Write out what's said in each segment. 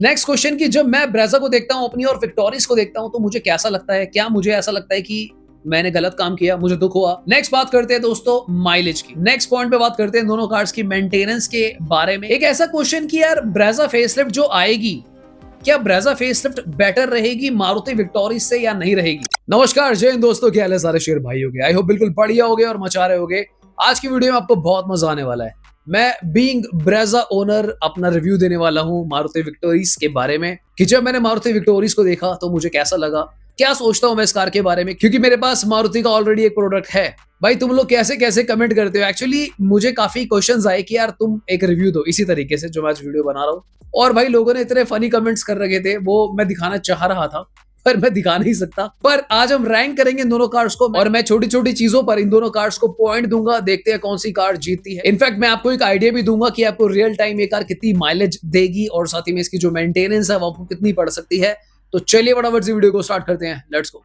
Next question कि जब मैं ब्रेजा को देखता हूँ अपनी और विक्टोरिस को देखता हूँ तो मुझे कैसा लगता है? क्या मुझे ऐसा लगता है कि मैंने गलत काम किया, मुझे दुख हुआ? नेक्स्ट बात करते हैं दोस्तों माइलेज की। नेक्स्ट पॉइंट पे बात करते हैं दोनों कार्स की मेंटेनेंस के बारे में। एक ऐसा क्वेश्चन कि यार ब्रेजा फेसलिफ्ट जो आएगी, क्या ब्रेजा फेसलिफ्ट बेटर रहेगी मारुति विक्टोरिस से या नहीं रहेगी? नमस्कार, जय हिंद दोस्तों, क्या हाल है सारे शेर भाई होगे? आई होप बिल्कुल बढ़िया होगे और मचा रहे होगे। आज की वीडियो में आपको बहुत मजा आने वाला है। मैं बीइंग ब्रेजा ओनर अपना रिव्यू देने वाला हूं मारुति विक्टोरिस के बारे में कि जब मैंने मारुति विक्टोरिस को देखा तो मुझे कैसा लगा, क्या सोचता हूं मैं इस कार के बारे में, क्योंकि मेरे पास मारुति का ऑलरेडी एक प्रोडक्ट है। भाई तुम लोग कैसे कैसे कमेंट करते हो? एक्चुअली मुझे काफी क्वेश्चंस आए कि यार तुम एक रिव्यू दो इसी तरीके से जो मैं आज वीडियो बना रहा हूँ। और भाई लोगों ने इतने फनी कमेंट्स कर रखे थे, वो मैं दिखाना चाह रहा था पर मैं दिखा नहीं सकता। पर आज हम रैंक करेंगे इन दोनों कार्स को और मैं छोटी छोटी चीजों पर इन दोनों कार्स को पॉइंट दूंगा, देखते हैं कौन सी कार जीतती है। इनफैक्ट मैं आपको एक आइडिया भी दूंगा कि आपको रियल टाइम ये कार कितनी माइलेज देगी और साथ ही में इसकी जो मेंटेनेंस है वो आपको कितनी पड़ सकती है। तो चलिए फटाफट से वीडियो को स्टार्ट करते हैं, लेट्स गो।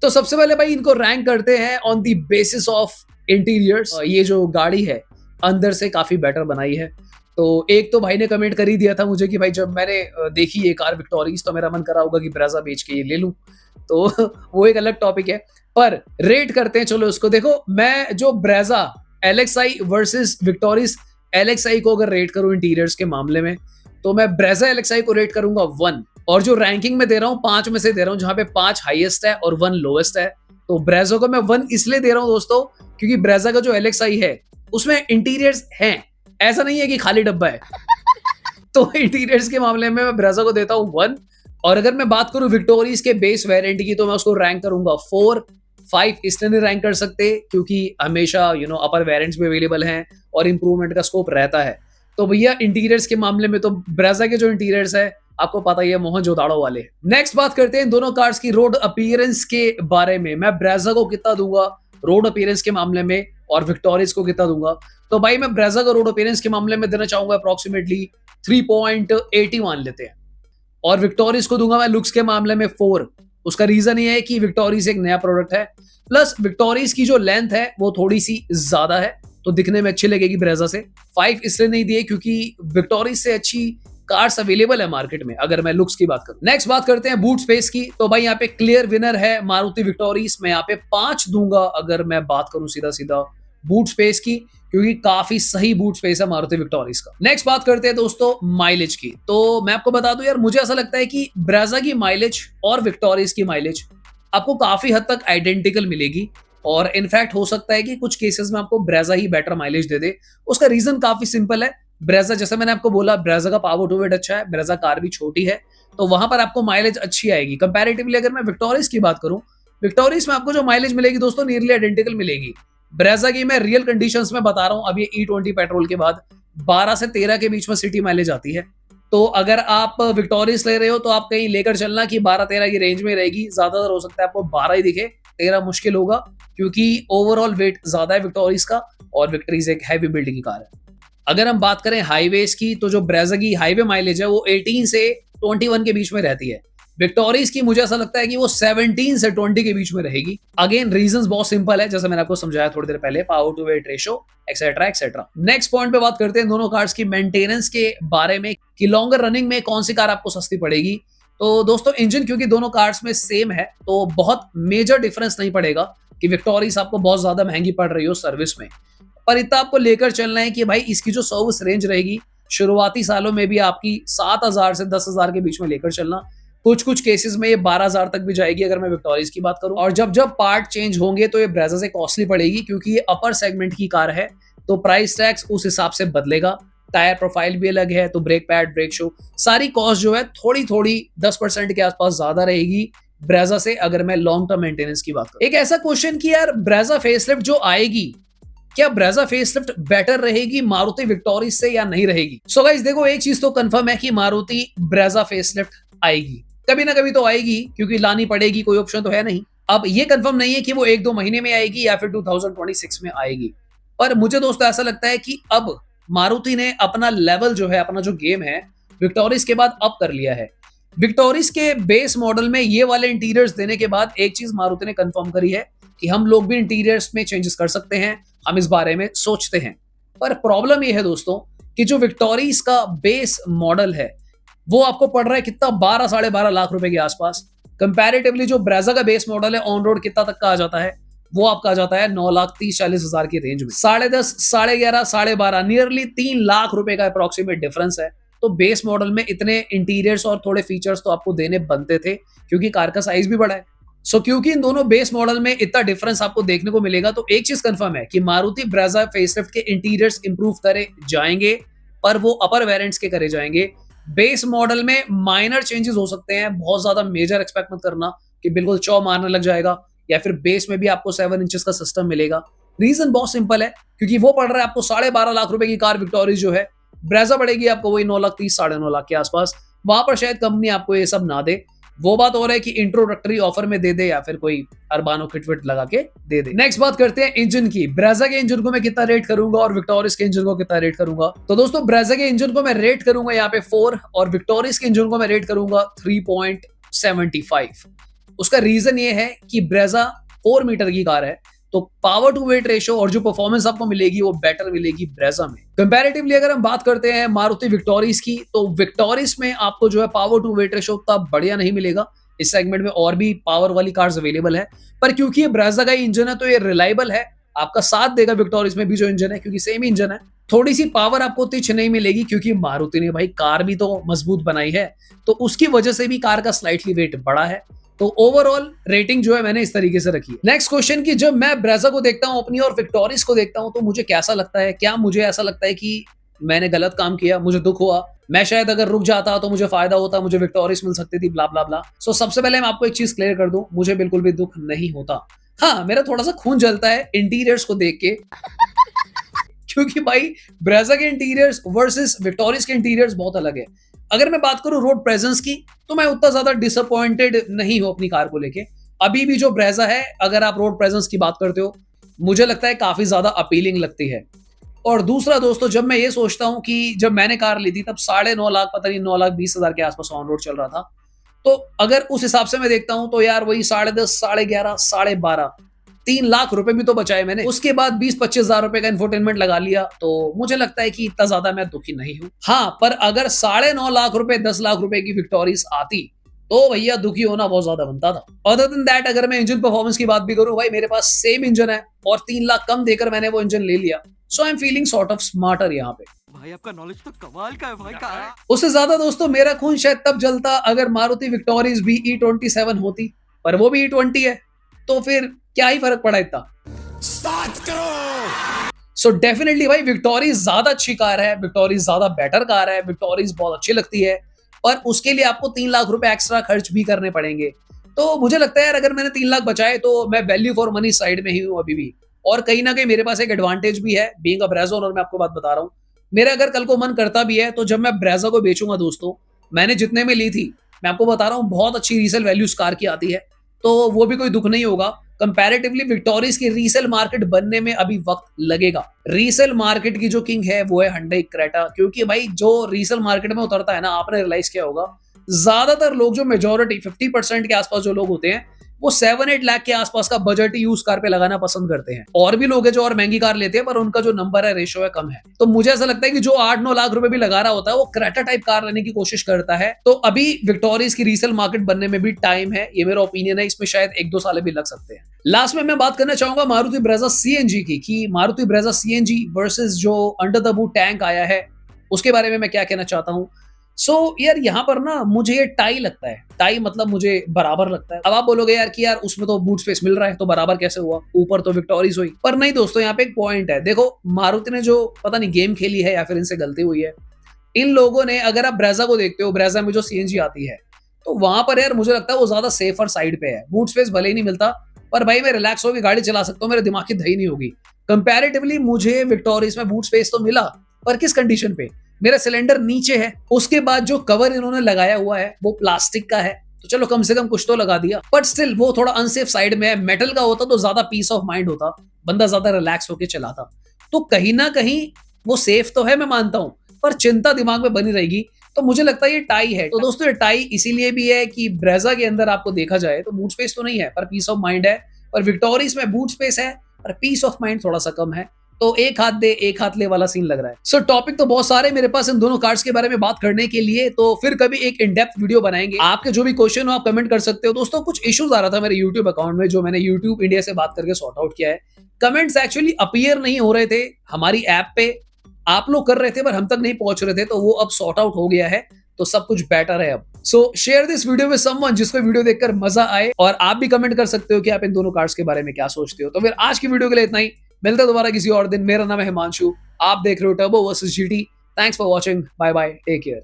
तो सबसे पहले भाई इनको रैंक करते हैं on the basis of interiors. ये जो गाड़ी है अंदर से काफी बेटर बनाई है। तो एक तो भाई ने कमेंट कर ही दिया था मुझे कि भाई जब मैंने देखी ये कार विक्टोरिस तो मेरा मन करा होगा कि ब्रेजा बेच के ये ले लूं। तो वो एक अलग टॉपिक है, पर रेट करते हैं चलो उसको। देखो मैं जो Brezza LXI versus Victoris LXI को अगर रेट करूं इंटीरियर्स के मामले में, तो मैं ब्रेजा एलएक्सआई को रेट करूंगा 1। और जो रैंकिंग में दे रहा हूं 5 में से दे रहा हूं, जहां पे 5 हाईएस्ट है और 1 लोएस्ट है। तो ब्रेजा को मैं 1 इसलिए दे रहा हूं दोस्तों क्योंकि ब्रेजा का जो एलएक्सआई है उसमें इंटीरियर्स हैं, ऐसा नहीं है कि खाली डब्बा है। तो इंटीरियर्स के मामले में मैं ब्रेजा को देता हूं 1। और अगर मैं बात करूं विक्टोरिस के बेस वेरिएंट की तो मैं उसको रैंक करूंगा 4। 5 इसलिए नहीं रैंक कर सकते क्योंकि हमेशा अपर वेरिएंट्स भी अवेलेबल हैं और इंप्रूवमेंट का स्कोप रहता है। तो भैया इंटीरियर्स के मामले में तो ब्रेजा के जो इंटीरियर्स है आपको पता ही है, मोहनजोदाड़ो वाले। नेक्स्ट बात करते हैं दोनों कार्स की रोड अपीयरेंस के बारे में। मैं ब्रेजा को कितना दूंगा रोड अपीयरेंस के मामले में और विक्टोरिस को कितना दूंगा? तो भाई मैं ब्रेजा का रोड अपीयरेंस के मामले में देना चाहूंगा अप्रोक्सीमेटली 3.80 मान लेते हैं। और विक्टोरिस को दूंगा मैं लुक्स के मामले में 4। उसका रीजन ये है कि विक्टोरिस एक नया प्रोडक्ट है, प्लस विक्टोरिस की जो लेंथ है वो थोड़ी सी ज्यादा है तो दिखने में अच्छी लगेगी ब्रेजा से। 5 इसलिए नहीं दिए क्योंकि विक्टोरिस से अच्छी कार्स अवेलेबल है मार्केट में अगर मैं लुक्स की बात करूं। नेक्स्ट बात करते हैं बूट स्पेस की। तो भाई यहाँ पे क्लियर विनर है मारुति विक्टोरिस। मैं यहाँ पे 5 दूंगा अगर मैं बात करूं सीधा सीधा बूट स्पेस की, क्योंकि काफी सही बूट स्पेस है मारुति विक्टोरिस का। नेक्स्ट बात करते हैं दोस्तों माइलेज की। तो मैं आपको बता दूं यार, मुझे ऐसा लगता है कि ब्रेजा की माइलेज और विक्टोरिस की माइलेज आपको काफी हद तक आइडेंटिकल मिलेगी। और इनफैक्ट हो सकता है कि कुछ केसेस में आपको ब्रेजा ही बेटर माइलेज दे दे। उसका रीजन काफी सिंपल है। ब्रेजा, जैसे मैंने आपको बोला, ब्रेजा का पावर टू वेट अच्छा है, ब्रेजा कार भी छोटी है, तो वहां पर आपको माइलेज अच्छी आएगी कंपैरेटिवली। अगर मैं विक्टोरिस की बात करूं, विक्टोरिस में आपको जो माइलेज मिलेगी दोस्तों नियरली आइडेंटिकल मिलेगी ब्रेजा की। मैं रियल कंडीशंस में बता रहा हूं, अब ये E20 पेट्रोल के बाद 12 से 13 के बीच में सिटी माइलेज आती है। तो अगर आप विक्टोरिस ले रहे हो तो आप कहीं लेकर चलना कि 12-13 की रेंज में रहेगी। ज्यादातर हो सकता है आपको 12 ही दिखे, 13 मुश्किल होगा क्योंकि ओवरऑल वेट ज्यादा है विक्टोरिस का और विक्टोरिस एक हैवी बिल्ड की कार है। अगर हम बात करें हाईवेज की तो जो ब्रेजा की हाईवे माइलेज है वो 18 से 21 के बीच में रहती है। विक्टोरिस की मुझे ऐसा लगता है कि वो 17 से 20 के बीच में रहेगी। अगेन रीजंस बहुत सिंपल है, जैसे मैंने आपको समझाया थोड़ी देर पहले, power to weight ratio etcetera etcetera. Next point पे बात करते हैं दोनों कार्स की मेंटेनेंस के बारे में कि लॉन्गर रनिंग में कौन सी कार आपको सस्ती पड़ेगी। तो दोस्तों इंजन क्योंकि दोनों कार्स में सेम है तो बहुत मेजर डिफरेंस नहीं पड़ेगा कि विक्टोरिस आपको बहुत ज्यादा महंगी पड़ रही हो सर्विस में। पर इतना आपको लेकर चलना है कि भाई इसकी जो सर्विस रेंज रहेगी शुरुआती सालों में भी आपकी 7,000 से 10,000 के बीच में लेकर चलना। कुछ कुछ केसेस में ये 12,000 तक भी जाएगी अगर मैं विक्टोरिस की बात करूं। और जब जब पार्ट चेंज होंगे तो ये ब्रेजा से कॉस्टली पड़ेगी क्योंकि ये अपर सेगमेंट की कार है, तो प्राइस टैक्स उस हिसाब से बदलेगा। टायर प्रोफाइल भी अलग है, तो ब्रेक पैड, ब्रेक शो, सारी कॉस्ट जो है थोड़ी थोड़ी 10% के आसपास ज्यादा रहेगी ब्रेजा से अगर मैं लॉन्ग टर्म मेंटेनेंस की बात करूं। एक ऐसा क्वेश्चन कि यार ब्रेजा फेसलिफ्ट जो आएगी, क्या ब्रेजा फेसलिफ्ट बेटर रहेगी मारुति विक्टोरिस से या नहीं रहेगी? सो गाइस देखो, एक चीज तो कंफर्म है कि मारुति ब्रेजा फेसलिफ्ट आएगी, कभी ना कभी तो आएगी क्योंकि लानी पड़ेगी, कोई ऑप्शन तो है नहीं। अब ये कंफर्म नहीं है कि वो 1-2 महीने में आएगी या फिर 2026 में आएगी। पर मुझे दोस्तों ऐसा लगता है कि अब मारुति ने अपना लेवल जो है, अपना जो गेम है विक्टोरिस के बाद अप कर लिया है। विक्टोरिस के बेस मॉडल में ये वाले इंटीरियर्स देने के बाद एक चीज मारुति ने कंफर्म करी है कि हम लोग भी इंटीरियर्स में चेंजेस कर सकते हैं, हम इस बारे में सोचते हैं। पर प्रॉब्लम ये है दोस्तों कि जो विक्टोरिस का बेस मॉडल है वो आपको पड़ रहा है कितना, 12-12.5 लाख रुपए के आसपास। कंपैरेटिवली जो ब्रेजा का बेस मॉडल है ऑन रोड कितना तक का आ जाता है, वो आपका आ जाता है 9,30,40,000 की रेंज में। 10.5, 11.5, 12.5, नियरली 3 लाख रुपए का अप्रोक्सीमेट डिफरेंस है। तो बेस मॉडल में इतने इंटीरियर्स और थोड़े फीचर्स तो आपको देने बनते थे, क्योंकि कार का साइज भी बड़ा है। सो क्योंकि इन दोनों बेस मॉडल में इतना डिफरेंस आपको देखने को मिलेगा, तो एक चीज कंफर्म है कि मारुति ब्रेजा फेसलिफ्ट के इंटीरियर्स इंप्रूव करे जाएंगे, पर वो अपर वेरिएंट्स के करे जाएंगे। बेस मॉडल में माइनर चेंजेस हो सकते हैं, बहुत ज्यादा मेजर एक्सपेक्ट मत करना कि बिल्कुल चौ मारने लग जाएगा, या फिर बेस में भी आपको 7 इंचेस का सिस्टम मिलेगा। रीजन बहुत सिंपल है, क्योंकि वो पड़ रहा है आपको 12.5 लाख रुपए की कार विक्टोरिया जो है, ब्रेजा पड़ेगी आपको वही 9,30,000 9.5 लाख के आसपास। वहां पर शायद कंपनी आपको ये सब ना दे, वो बात हो रहा है कि इंट्रोडक्टरी ऑफर में दे दे, या फिर कोई अरबानो किट विट लगा के दे दे। नेक्स्ट बात करते हैं इंजन की। ब्रेजा के इंजन को मैं कितना रेट करूंगा और विक्टोरिया के इंजन को कितना रेट करूंगा। तो दोस्तों ब्रेजा के इंजन को मैं रेट करूंगा यहाँ पे 4, और विक्टोरिया के इंजन को मैं रेट करूंगा 3.75। उसका रीजन ये है कि ब्रेजा 4 मीटर की कार है, तो पावर टू वेट रेशो और जो परफॉर्मेंस आपको मिलेगी वो बेटर मिलेगी ब्रेजा में। कंपैरेटिवली अगर हम बात करते हैं मारुति विक्टोरिया की, तो विक्टोरिया में आपको जो है पावर टू वेट रेशो उतना बढ़िया नहीं मिलेगा। इस सेगमेंट में और भी पावर वाली कार्स अवेलेबल है, पर क्योंकि ये ब्रेजा का ही इंजन है तो ये रिलायबल है, आपका साथ देगा विक्टोरिया में भी जो इंजन है, क्योंकि सेम इंजन है। थोड़ी सी पावर आपको तिछ नहीं मिलेगी, क्योंकि मारुति ने भाई कार भी तो मजबूत बनाई है, तो उसकी वजह से भी कार का स्लाइटली वेट बड़ा है। तो ओवरऑल रेटिंग जो है मैंने इस तरीके से रखी है। नेक्स्ट क्वेश्चन की, जब मैं ब्रेजा को देखता हूं अपनी और विक्टोरिया को देखता हूं, तो मुझे कैसा लगता है, क्या मुझे ऐसा लगता है कि मैंने गलत काम किया, मुझे दुख हुआ, मैं शायद अगर रुक जाता तो मुझे फायदा होता, मुझे विक्टोरिया मिल सकती थी, ब्ला ब्ला ब्ला। सो सबसे पहले मैं आपको एक चीज क्लियर कर दूं, मुझे बिल्कुल भी दुख नहीं होता। हाँ, मेरा थोड़ा सा खून जलता है इंटीरियर्स को देख के क्योंकि भाई ब्रेजा के इंटीरियर्स वर्सेस विक्टोरिया के इंटीरियर्स बहुत अलग है। अगर मैं बात करूं रोड प्रेजेंस की, तो मैं उतना ज्यादा डिसअपॉइंटेड नहीं हूं अपनी कार को लेके। अभी भी जो ब्रेजा है, अगर आप रोड प्रेजेंस की बात करते हो, मुझे लगता है काफी ज्यादा अपीलिंग लगती है। और दूसरा दोस्तों, जब मैं ये सोचता हूं कि जब मैंने कार ली थी तब 9.5 लाख, पता नहीं 9,20,000 के आसपास ऑन रोड चल रहा था, तो अगर उस हिसाब से मैं देखता हूं तो यार वही 10.5, 11.5, 12.5, 3 लाख रुपए भी तो बचाए मैंने। उसके बाद 20-25 हजार रुपए का इंफोटेनमेंट लगा लिया, तो मुझे लगता है कि इतना ज्यादा मैं दुखी नहीं हूं। हाँ, पर अगर 9.5 लाख रुपए 10 लाख रुपए की विक्टोरिया आती, तो भैया दुखी होना बहुत ज्यादा बनता था। अदर देन दैट, अगर मैं इंजन परफॉर्मेंस की बात भी करूं, भाई मेरे पास सेम इंजन है और 3 लाख कम देकर मैंने वो इंजन ले लिया। So I am feeling sort of smarter यहाँ पे। भाई आपका नॉलेज तो कमाल का है भाई। का है? उससे ज्यादा दोस्तों मेरा खून शायद तब जलता अगर मारुति विक्टोरिया भी E27 होती, पर वो भी E20 है, तो फिर क्या ही फर्क पड़ा इतना। 7 करोड़। सो डेफिनेटली भाई विक्टोरिया ज्यादा अच्छी कार है, विक्टोरिया ज्यादा बेटर कार है, विक्टोरिया बहुत अच्छी लगती है, और उसके लिए आपको 3 लाख रुपए एक्स्ट्रा खर्च भी करने पड़ेंगे। तो मुझे लगता है यार, अगर मैंने 3 लाख बचाए तो मैं वैल्यू फॉर मनी साइड में ही हूँ अभी भी। और कहीं ना कहीं मेरे पास एक एडवांटेज भी है, बीइंग अ ब्रेजा ओनर। मैं आपको बात बता रहा हूँ, मेरा अगर कल को मन करता भी है, तो जब मैं ब्रेजा को बेचूंगा दोस्तों, मैंने जितने में ली थी, मैं आपको बता रहा हूँ बहुत अच्छी रीसेल वैल्यू इस कार की आती है, तो वो भी कोई दुख नहीं होगा। कंपैरेटिवली विक्टोरिया की रीसेल मार्केट बनने में अभी वक्त लगेगा। रीसेल मार्केट की जो किंग है वो है Hyundai क्रेटा, क्योंकि भाई जो रीसेल मार्केट में उतरता है ना, आपने रियलाइज किया होगा, ज्यादातर लोग, जो मेजोरिटी 50% के आसपास जो लोग होते हैं, वो 7-8 लाख के आसपास का बजट ही यूज कार पे लगाना पसंद करते हैं। और भी लोग हैं जो और महंगी कार लेते हैं, पर उनका जो नंबर है, रेशो है, कम है। तो मुझे ऐसा लगता है कि जो 8-9 लाख रुपए भी लगा रहा होता है, वो क्रेटा टाइप कार लेने की कोशिश करता है। तो अभी विक्टोरिया की रीसेल मार्केट बनने में भी टाइम है, ये मेरा ओपिनियन है। इसमें शायद 1-2 साल भी लग सकते हैं। लास्ट में मैं बात करना चाहूंगा मारुति ब्रेजा सीएनजी की, कि मारुति ब्रेजा सीएनजी वर्सेस जो अंडर द बूट टैंक आया है, उसके बारे में मैं क्या कहना चाहता हूँ। यार यहाँ पर ना मुझे ये टाई लगता है। टाई मतलब मुझे बराबर लगता है। अब आप बोलोगे यार कि यार उसमें तो बूट स्पेस मिल रहा है, तो बराबर कैसे हुआ, ऊपर तो विक्टोरिया हुई। पर नहीं दोस्तों, यहाँ पे एक पॉइंट है। देखो, मारुति ने जो पता नहीं गेम खेली है या फिर इनसे गलती हुई है, इन लोगों ने, अगर आप ब्रेजा को देखते हो, ब्रेजा में जो सीएनजी आती है, तो वहां पर यार मुझे लगता है वो ज्यादा सेफर साइड पे है। बूट स्पेस भले ही नहीं मिलता, पर भाई मैं रिलैक्स होकर गाड़ी चला सकता हूँ, मेरे दिमाग की दही नहीं होगी। कंपैरेटिवली मुझे विक्टोरिया में बूट स्पेस तो मिला, पर किस कंडीशन पे, मेरा सिलेंडर नीचे है, उसके बाद जो कवर इन्होंने लगाया हुआ है वो प्लास्टिक का है, तो चलो कम से कम कुछ तो लगा दिया, बट स्टिल वो थोड़ा अनसेफ साइड में है। मेटल का होता तो ज्यादा पीस ऑफ माइंड होता, बंदा ज्यादा रिलैक्स होकर चलाता। तो कहीं ना कहीं वो सेफ तो है, मैं मानता हूं, पर चिंता दिमाग में बनी रहेगी। तो मुझे लगता है ये टाई है। तो दोस्तों ये टाई इसीलिए भी है कि ब्रेजा के अंदर आपको देखा जाए तो बूट स्पेस तो नहीं है, पर पीस ऑफ माइंड है। पर विक्टोरिया में बूट स्पेस है, पर पीस ऑफ माइंड थोड़ा सा कम है। तो एक हाथ दे एक हाथ ले वाला सीन लग रहा है। सो टॉपिक तो बहुत सारे मेरे पास इन दोनों कार्ड्स के बारे में बात करने के लिए, तो फिर कभी एक इन डेप्थ वीडियो बनाएंगे। आपके जो भी क्वेश्चन हो आप कमेंट कर सकते हो। दोस्तों कुछ इश्यूज आ रहा था मेरे यूट्यूब अकाउंट में, जो मैंने यूट्यूब इंडिया से बात करके सॉर्ट आउट किया है। कमेंट्स एक्चुअली अपीयर नहीं हो रहे थे हमारी ऐप पे, आप लोग कर रहे थे पर हम तक नहीं पहुंच रहे थे, तो वो अब सॉर्ट आउट हो गया है, तो सब कुछ बेटर है अब। सो share this video with someone जिसको वीडियो देखकर मजा आए, और आप भी कमेंट कर सकते हो कि आप इन दोनों कार्ड्स के बारे में क्या सोचते हो। तो फिर आज की वीडियो के लिए इतना ही, मिलते हैं दोबारा किसी और दिन। मेरा नाम है हिमांशु, आप देख रहे हो turbo versus GT. Thanks for watching, bye bye, take care.